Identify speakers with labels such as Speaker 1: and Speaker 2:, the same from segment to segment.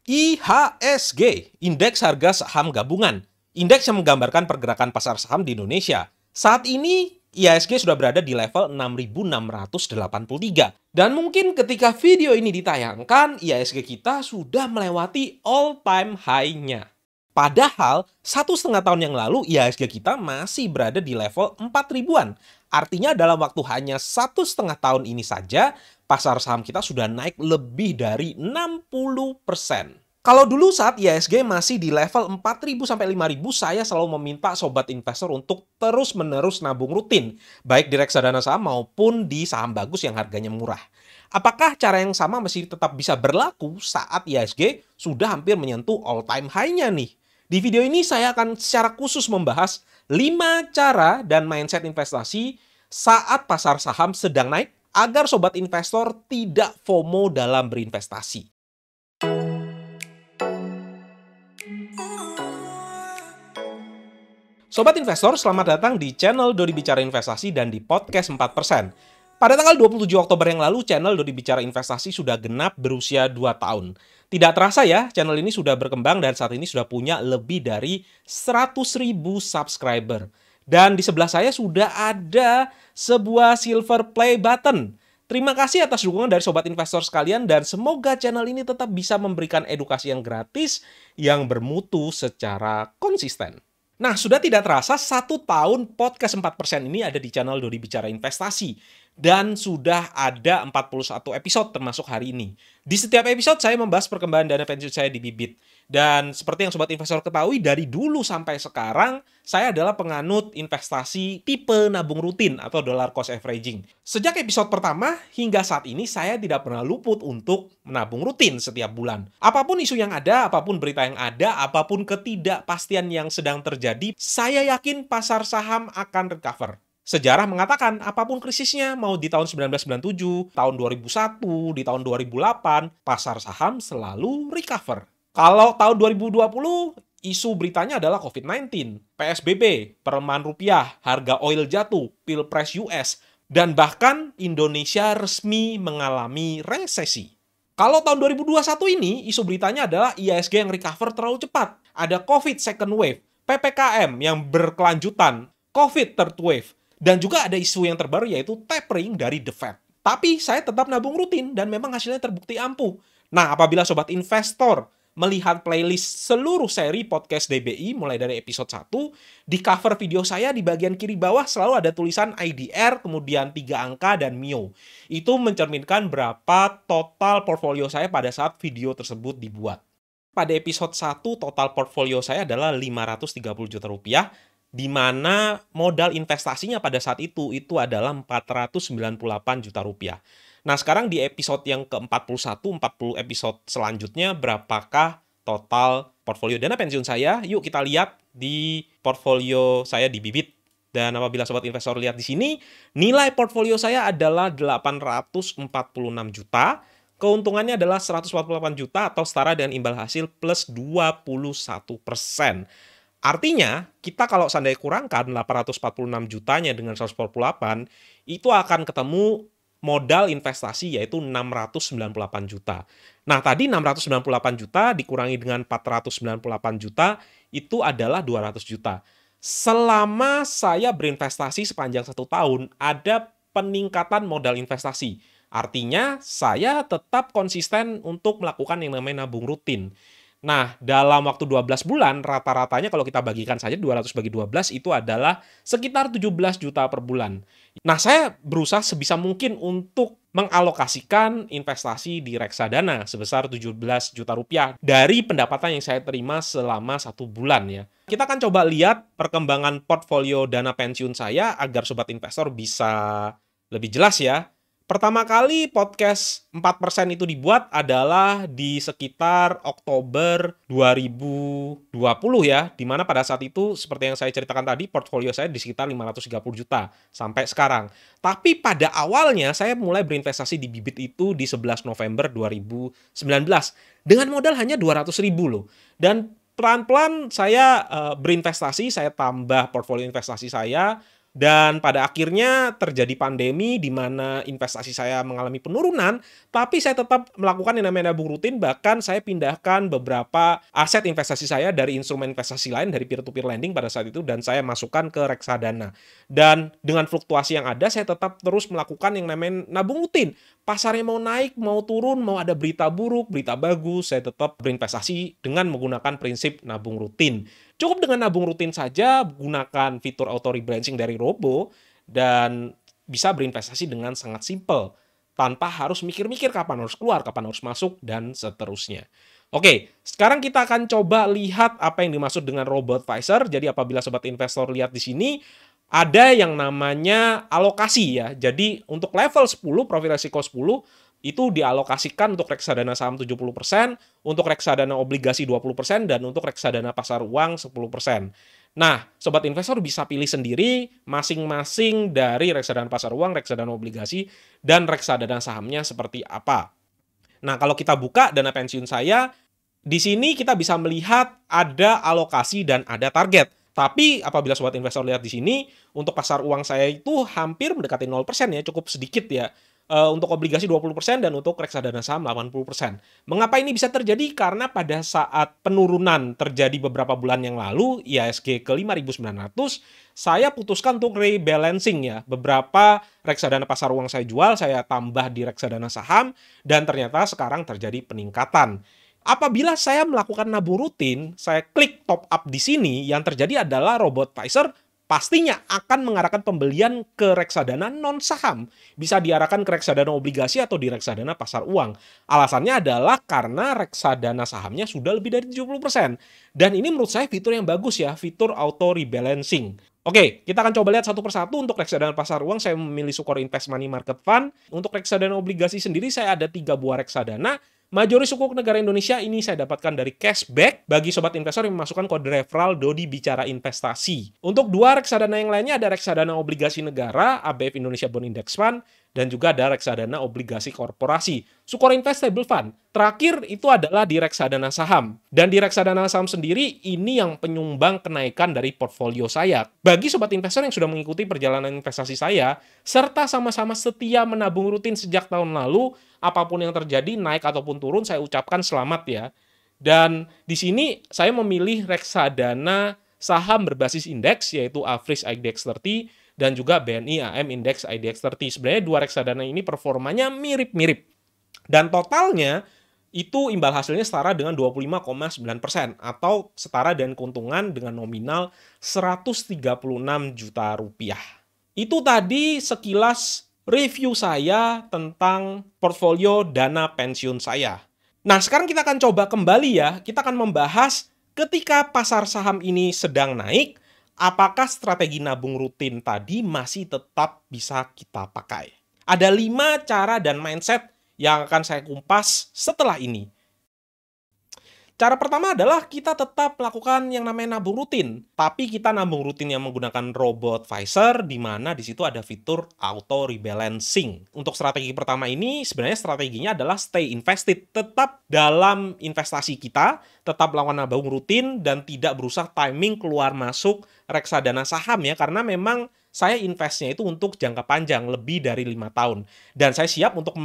Speaker 1: IHSG, Indeks Harga Saham Gabungan, indeks yang menggambarkan pergerakan pasar saham di Indonesia. Saat ini, IHSG sudah berada di level 6.683. Dan mungkin ketika video ini ditayangkan, IHSG kita sudah melewati all-time high-nya. Padahal, 1,5 tahun yang lalu, IHSG kita masih berada di level 4 ribuan. Artinya dalam waktu hanya 1,5 tahun ini saja, pasar saham kita sudah naik lebih dari 60%. Kalau dulu saat IHSG masih di level 4.000 sampai 5.000, saya selalu meminta sobat investor untuk terus-menerus nabung rutin, baik di reksadana saham maupun di saham bagus yang harganya murah. Apakah cara yang sama masih tetap bisa berlaku saat IHSG sudah hampir menyentuh all-time high-nya nih? Di video ini saya akan secara khusus membahas 5 cara dan mindset investasi saat pasar saham sedang naik agar sobat investor tidak FOMO dalam berinvestasi. Sobat investor, selamat datang di channel Dodi Bicara Investasi dan di podcast 4%. Pada tanggal 27 Oktober yang lalu, channel Dodi Bicara Investasi sudah genap berusia 2 tahun. Tidak terasa ya, channel ini sudah berkembang dan saat ini sudah punya lebih dari 100.000 subscriber. Dan di sebelah saya sudah ada sebuah silver play button. Terima kasih atas dukungan dari sobat investor sekalian dan semoga channel ini tetap bisa memberikan edukasi yang gratis yang bermutu secara konsisten. Nah, sudah tidak terasa 1 tahun podcast 4% ini ada di channel Dodi Bicara Investasi. Dan sudah ada 41 episode termasuk hari ini. Di setiap episode saya membahas perkembangan dana pensiun saya di Bibit. Dan seperti yang sobat investor ketahui, dari dulu sampai sekarang, saya adalah penganut investasi tipe nabung rutin atau dollar cost averaging. Sejak episode pertama hingga saat ini, saya tidak pernah luput untuk menabung rutin setiap bulan. Apapun isu yang ada, apapun berita yang ada, apapun ketidakpastian yang sedang terjadi, saya yakin pasar saham akan recover. Sejarah mengatakan apapun krisisnya, mau di tahun 1997, tahun 2001, di tahun 2008, pasar saham selalu recover. Kalau tahun 2020, isu beritanya adalah COVID-19, PSBB, pelemahan rupiah, harga oil jatuh, pilpres US, dan bahkan Indonesia resmi mengalami resesi. Kalau tahun 2021 ini, isu beritanya adalah IHSG yang recover terlalu cepat. Ada COVID second wave, PPKM yang berkelanjutan, COVID third wave, dan juga ada isu yang terbaru yaitu tapering dari The Fed. Tapi saya tetap nabung rutin dan memang hasilnya terbukti ampuh. Nah, apabila sobat investor melihat playlist seluruh seri podcast DBI mulai dari episode 1, di cover video saya di bagian kiri bawah selalu ada tulisan IDR, kemudian 3 angka dan MIO. Itu mencerminkan berapa total portfolio saya pada saat video tersebut dibuat. Pada episode 1, total portfolio saya adalah 530 juta rupiah, di mana modal investasinya pada saat itu adalah 498 juta rupiah. Nah, sekarang di episode yang ke-41, 40 episode selanjutnya, berapakah total portfolio dana pensiun saya? Yuk kita lihat di portfolio saya di Bibit. Dan apabila sobat investor lihat di sini, nilai portfolio saya adalah 846 juta, keuntungannya adalah 148 juta atau setara dengan imbal hasil plus 21%. Artinya, kita kalau seandainya kurangkan 846 jutanya dengan 148, itu akan ketemu modal investasi yaitu 698 juta. Nah, tadi 698 juta dikurangi dengan 498 juta, itu adalah 200 juta. Selama saya berinvestasi sepanjang 1 tahun, ada peningkatan modal investasi. Artinya, saya tetap konsisten untuk melakukan yang namanya nabung rutin. Nah, dalam waktu 12 bulan, rata-ratanya kalau kita bagikan saja 200 bagi 12 itu adalah sekitar 17 juta per bulan. Nah, saya berusaha sebisa mungkin untuk mengalokasikan investasi di reksadana sebesar 17 juta rupiah dari pendapatan yang saya terima selama 1 bulan ya. Kita akan coba lihat perkembangan portfolio dana pensiun saya agar sobat investor bisa lebih jelas ya. Pertama kali podcast 4% itu dibuat adalah di sekitar Oktober 2020 ya, di mana pada saat itu seperti yang saya ceritakan tadi, portfolio saya di sekitar 530 juta sampai sekarang. Tapi pada awalnya saya mulai berinvestasi di Bibit itu di 11 November 2019 dengan modal hanya 200.000 loh. Dan pelan-pelan saya berinvestasi, saya tambah portfolio investasi saya Dan pada akhirnya terjadi pandemi di mana investasi saya mengalami penurunan, tapi saya tetap melakukan yang namanya nabung rutin, bahkan saya pindahkan beberapa aset investasi saya dari instrumen investasi lain, dari peer-to-peer lending pada saat itu, dan saya masukkan ke reksadana. Dan dengan fluktuasi yang ada, saya tetap terus melakukan yang namanya nabung rutin. Pasarnya mau naik, mau turun, mau ada berita buruk, berita bagus, saya tetap berinvestasi dengan menggunakan prinsip nabung rutin. Cukup dengan nabung rutin saja, gunakan fitur auto rebalancing dari Robo, dan bisa berinvestasi dengan sangat simpel, tanpa harus mikir-mikir kapan harus keluar, kapan harus masuk, dan seterusnya. Oke, sekarang kita akan coba lihat apa yang dimaksud dengan Robo Advisor. Jadi apabila sobat investor lihat di sini, ada yang namanya alokasi ya. Jadi untuk level 10, profil risiko 10, itu dialokasikan untuk reksadana saham 70%, untuk reksadana obligasi 20%, dan untuk reksadana pasar uang 10%. Nah, sobat investor bisa pilih sendiri masing-masing dari reksadana pasar uang, reksadana obligasi, dan reksadana sahamnya seperti apa. Nah, kalau kita buka dana pensiun saya, di sini kita bisa melihat ada alokasi dan ada target. Tapi apabila sobat investor lihat di sini, untuk pasar uang saya itu hampir mendekati 0% ya, cukup sedikit ya. Untuk obligasi 20% dan untuk reksadana saham 80%. Mengapa ini bisa terjadi? Karena pada saat penurunan terjadi beberapa bulan yang lalu, IHSG ke 5.900, saya putuskan untuk rebalancing ya. Beberapa reksadana pasar uang saya jual, saya tambah di reksadana saham, dan ternyata sekarang terjadi peningkatan. Apabila saya melakukan nabung rutin, saya klik top up di sini, yang terjadi adalah Robo Advisor pastinya akan mengarahkan pembelian ke reksadana non-saham. Bisa diarahkan ke reksadana obligasi atau di reksadana pasar uang. Alasannya adalah karena reksadana sahamnya sudah lebih dari 70%. Dan ini menurut saya fitur yang bagus ya, fitur auto rebalancing. Oke, kita akan coba lihat satu persatu. Untuk reksadana pasar uang, saya memilih Sukor Invest Money Market Fund. Untuk reksadana obligasi sendiri, saya ada 3 buah reksadana. Majori Sukuk Negara Indonesia ini saya dapatkan dari cashback bagi sobat investor yang memasukkan kode referral Dodi Bicara Investasi. Untuk 2 reksadana yang lainnya ada reksadana obligasi negara, ABF Indonesia Bond Index Fund, dan juga ada reksadana obligasi korporasi, Sukor Invest Stable Fund. Terakhir itu adalah di reksadana saham. Dan di reksadana saham sendiri, ini yang penyumbang kenaikan dari portfolio saya. Bagi sobat investor yang sudah mengikuti perjalanan investasi saya, serta sama-sama setia menabung rutin sejak tahun lalu, apapun yang terjadi, naik ataupun turun, saya ucapkan selamat ya. Dan di sini saya memilih reksadana saham berbasis indeks, yaitu Average IDX 30, dan juga BNI AM Index IDX 30. Sebenarnya 2 reksadana ini performanya mirip-mirip. Dan totalnya itu imbal hasilnya setara dengan 25,9% atau setara dengan keuntungan dengan nominal 136 juta rupiah. Itu tadi sekilas review saya tentang portfolio dana pensiun saya. Nah, sekarang kita akan coba kembali ya. Kita akan membahas ketika pasar saham ini sedang naik, apakah strategi nabung rutin tadi masih tetap bisa kita pakai? Ada 5 cara dan mindset yang akan saya kumpas setelah ini. Cara pertama adalah kita tetap melakukan yang namanya nabung rutin. Tapi kita nabung rutin yang menggunakan Robo Advisor, di mana di situ ada fitur auto rebalancing. Untuk strategi pertama ini, sebenarnya strateginya adalah stay invested. Tetap dalam investasi kita, tetap melakukan nabung rutin, dan tidak berusaha timing keluar masuk reksadana saham ya. Karena memang saya investnya itu untuk jangka panjang, lebih dari 5 tahun. Dan saya siap untuk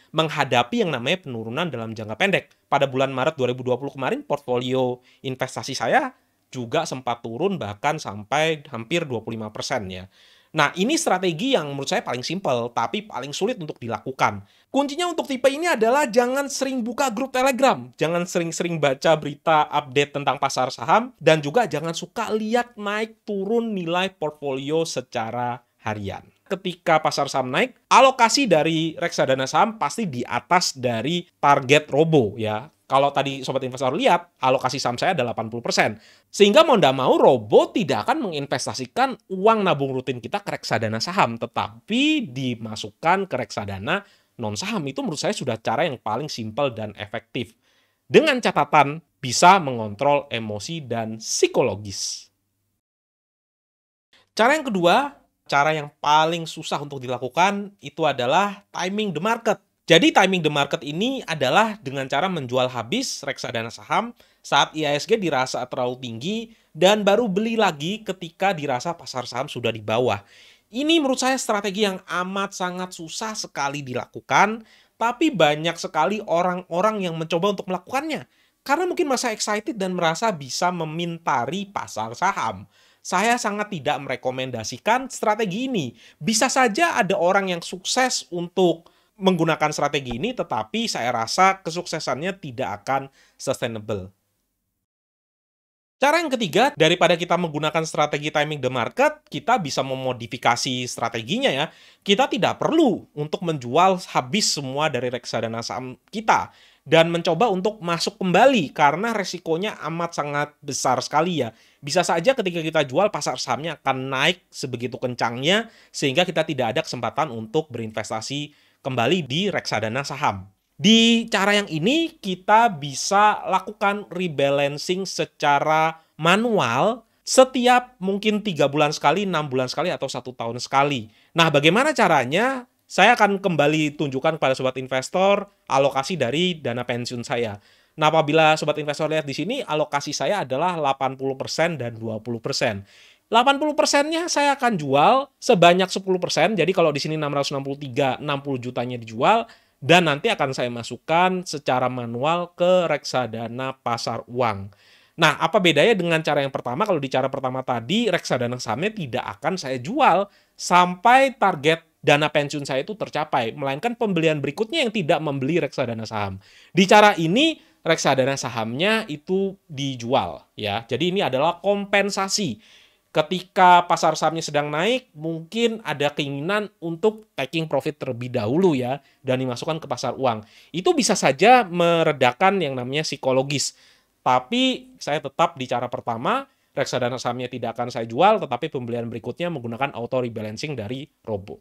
Speaker 1: menghadapi yang namanya penurunan dalam jangka pendek. Pada bulan Maret 2020 kemarin, portfolio investasi saya juga sempat turun bahkan sampai hampir 25% ya. Nah, ini strategi yang menurut saya paling simpel, tapi paling sulit untuk dilakukan. Kuncinya untuk tipe ini adalah jangan sering buka grup Telegram, jangan sering-sering baca berita update tentang pasar saham, dan juga jangan suka lihat naik turun nilai portfolio secara harian. Ketika pasar saham naik, alokasi dari reksadana saham pasti di atas dari target Robo ya. Kalau tadi sobat investor lihat, alokasi saham saya ada 80%. Sehingga mau tidak mau, Robo tidak akan menginvestasikan uang nabung rutin kita ke reksadana saham, tetapi dimasukkan ke reksadana non-saham. Itu menurut saya sudah cara yang paling simpel dan efektif. Dengan catatan bisa mengontrol emosi dan psikologis. Cara yang kedua, cara yang paling susah untuk dilakukan itu adalah timing the market. Jadi timing the market ini adalah dengan cara menjual habis reksadana saham saat IHSG dirasa terlalu tinggi dan baru beli lagi ketika dirasa pasar saham sudah di bawah. Ini menurut saya strategi yang amat sangat susah sekali dilakukan, tapi banyak sekali orang-orang yang mencoba untuk melakukannya. Karena mungkin masa excited dan merasa bisa memintari pasar saham. Saya sangat tidak merekomendasikan strategi ini. Bisa saja ada orang yang sukses untuk menggunakan strategi ini, tetapi saya rasa kesuksesannya tidak akan sustainable. Cara yang ketiga, daripada kita menggunakan strategi timing the market, kita bisa memodifikasi strateginya ya. Kita tidak perlu untuk menjual habis semua dari reksadana saham kita dan mencoba untuk masuk kembali karena resikonya amat sangat besar sekali ya. Bisa saja ketika kita jual pasar sahamnya akan naik sebegitu kencangnya sehingga kita tidak ada kesempatan untuk berinvestasi kembali di reksadana saham. Di cara yang ini, kita bisa lakukan rebalancing secara manual setiap mungkin 3 bulan sekali, 6 bulan sekali, atau 1 tahun sekali. Nah, bagaimana caranya? Saya akan kembali tunjukkan kepada sobat investor alokasi dari dana pensiun saya. Nah, apabila sobat investor lihat di sini, alokasi saya adalah 80% dan 20%. 80%-nya saya akan jual sebanyak 10%. Jadi kalau di sini 663, 60 jutanya dijual, dan nanti akan saya masukkan secara manual ke reksadana pasar uang. Nah, apa bedanya dengan cara yang pertama? Kalau di cara pertama tadi, reksadana sahamnya tidak akan saya jual sampai target dana pensiun saya itu tercapai, melainkan pembelian berikutnya yang tidak membeli reksadana saham. Di cara ini, reksadana sahamnya itu dijual, ya. Jadi ini adalah kompensasi. Ketika pasar sahamnya sedang naik, mungkin ada keinginan untuk taking profit terlebih dahulu ya, dan dimasukkan ke pasar uang. Itu bisa saja meredakan yang namanya psikologis. Tapi saya tetap di cara pertama, reksadana sahamnya tidak akan saya jual, tetapi pembelian berikutnya menggunakan auto rebalancing dari Robo.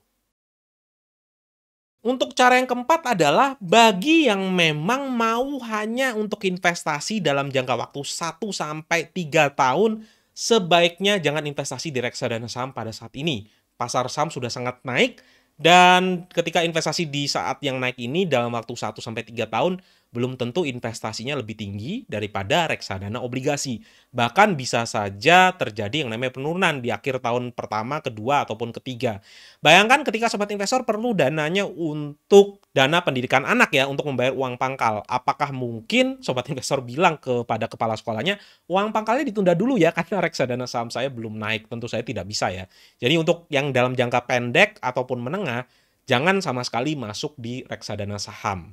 Speaker 1: Untuk cara yang keempat adalah bagi yang memang mau hanya untuk investasi dalam jangka waktu 1 sampai 3 tahun, sebaiknya jangan investasi di reksadana saham pada saat ini. Pasar saham sudah sangat naik dan ketika investasi di saat yang naik ini dalam waktu 1 sampai 3 tahun, belum tentu investasinya lebih tinggi daripada reksadana obligasi. Bahkan bisa saja terjadi yang namanya penurunan di akhir tahun pertama, kedua, ataupun ketiga. Bayangkan ketika sobat investor perlu dananya untuk dana pendidikan anak ya, untuk membayar uang pangkal. Apakah mungkin sobat investor bilang kepada kepala sekolahnya, uang pangkalnya ditunda dulu ya, karena reksadana saham saya belum naik? Tentu saya tidak bisa ya. Jadi untuk yang dalam jangka pendek ataupun menengah, jangan sama sekali masuk di reksadana saham.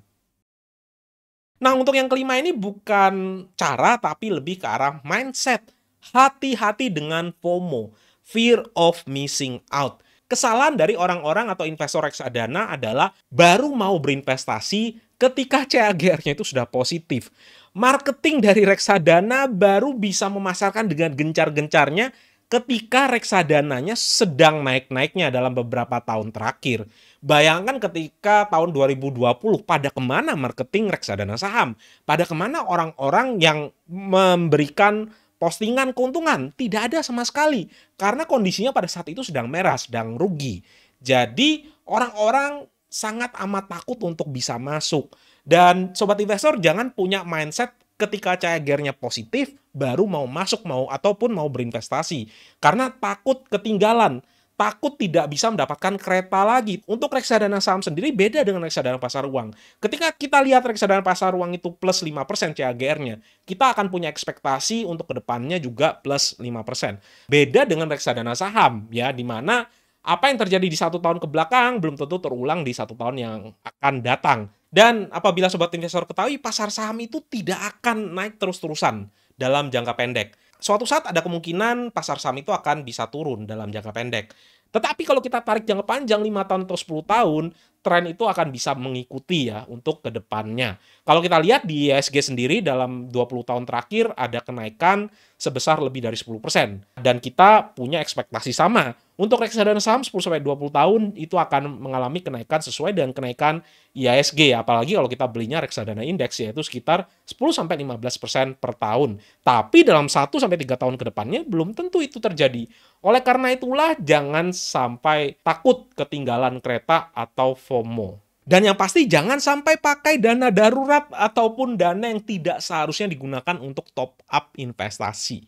Speaker 1: Nah, untuk yang kelima ini bukan cara, tapi lebih ke arah mindset. Hati-hati dengan FOMO, fear of missing out. Kesalahan dari orang-orang atau investor reksadana adalah baru mau berinvestasi ketika CAGR-nya itu sudah positif. Marketing dari reksadana baru bisa memasarkan dengan gencar-gencarnya ketika reksadananya sedang naik-naiknya dalam beberapa tahun terakhir. Bayangkan ketika tahun 2020, pada kemana marketing reksadana saham? Pada kemana orang-orang yang memberikan postingan keuntungan? Tidak ada sama sekali. Karena kondisinya pada saat itu sedang merah, sedang rugi. Jadi orang-orang sangat amat takut untuk bisa masuk. Dan sobat investor jangan punya mindset ketika CAGR-nya positif, baru mau masuk ataupun mau berinvestasi. Karena takut ketinggalan, takut tidak bisa mendapatkan kereta lagi. Untuk reksadana saham sendiri beda dengan reksadana pasar uang. Ketika kita lihat reksadana pasar uang itu plus 5% CAGR-nya, kita akan punya ekspektasi untuk kedepannya juga plus 5%. Beda dengan reksadana saham, ya, di mana apa yang terjadi di 1 tahun ke belakang belum tentu terulang di 1 tahun yang akan datang. Dan apabila sobat investor ketahui, pasar saham itu tidak akan naik terus-terusan dalam jangka pendek. Suatu saat ada kemungkinan pasar saham itu akan bisa turun dalam jangka pendek. Tetapi kalau kita tarik jangka panjang 5 tahun atau 10 tahun, tren itu akan bisa mengikuti ya untuk ke depannya. Kalau kita lihat di IHSG sendiri dalam 20 tahun terakhir ada kenaikan sebesar lebih dari 10%. Dan kita punya ekspektasi sama. Untuk reksadana saham 10-20 tahun itu akan mengalami kenaikan sesuai dengan kenaikan IHSG. Apalagi kalau kita belinya reksadana indeks yaitu sekitar 10-15% per tahun. Tapi dalam 1-3 tahun ke depannya belum tentu itu terjadi. Oleh karena itulah jangan sampai takut ketinggalan kereta atau FOMO. Dan yang pasti jangan sampai pakai dana darurat ataupun dana yang tidak seharusnya digunakan untuk top up investasi.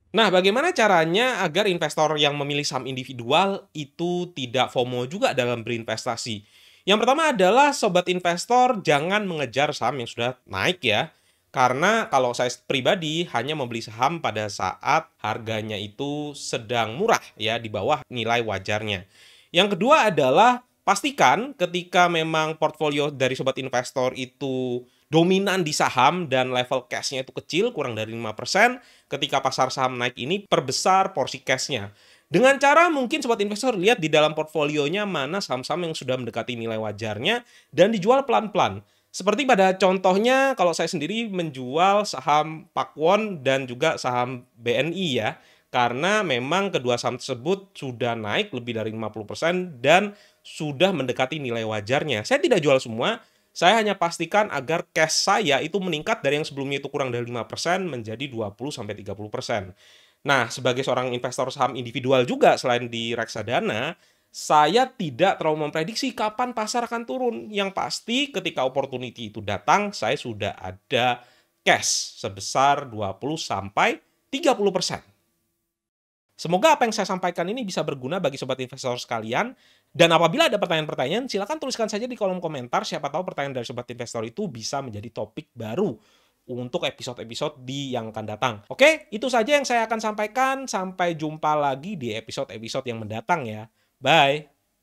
Speaker 1: Nah, bagaimana caranya agar investor yang memilih saham individual itu tidak FOMO juga dalam berinvestasi? Yang pertama adalah sobat investor jangan mengejar saham yang sudah naik ya. Karena kalau saya pribadi hanya membeli saham pada saat harganya itu sedang murah ya, di bawah nilai wajarnya. Yang kedua adalah pastikan ketika memang portfolio dari sobat investor itu dominan di saham dan level cash-nya itu kecil, kurang dari 5%, ketika pasar saham naik ini perbesar porsi cash-nya. Dengan cara mungkin sobat investor lihat di dalam portfolionya mana saham-saham yang sudah mendekati nilai wajarnya dan dijual pelan-pelan. Seperti pada contohnya kalau saya sendiri menjual saham Pakwon dan juga saham BNI ya. Karena memang kedua saham tersebut sudah naik lebih dari 50% dan sudah mendekati nilai wajarnya. Saya tidak jual semua, saya hanya pastikan agar cash saya itu meningkat dari yang sebelumnya itu kurang dari 5% menjadi 20-30%. Nah, sebagai seorang investor saham individual juga selain di reksadana, saya tidak terlalu memprediksi kapan pasar akan turun. Yang pasti ketika opportunity itu datang, saya sudah ada cash sebesar 20-30%. Semoga apa yang saya sampaikan ini bisa berguna bagi sobat investor sekalian. Dan apabila ada pertanyaan-pertanyaan, silakan tuliskan saja di kolom komentar. Siapa tahu pertanyaan dari sobat investor itu bisa menjadi topik baru untuk episode-episode yang akan datang. Oke, itu saja yang saya akan sampaikan. Sampai jumpa lagi di episode-episode yang mendatang ya. Bye!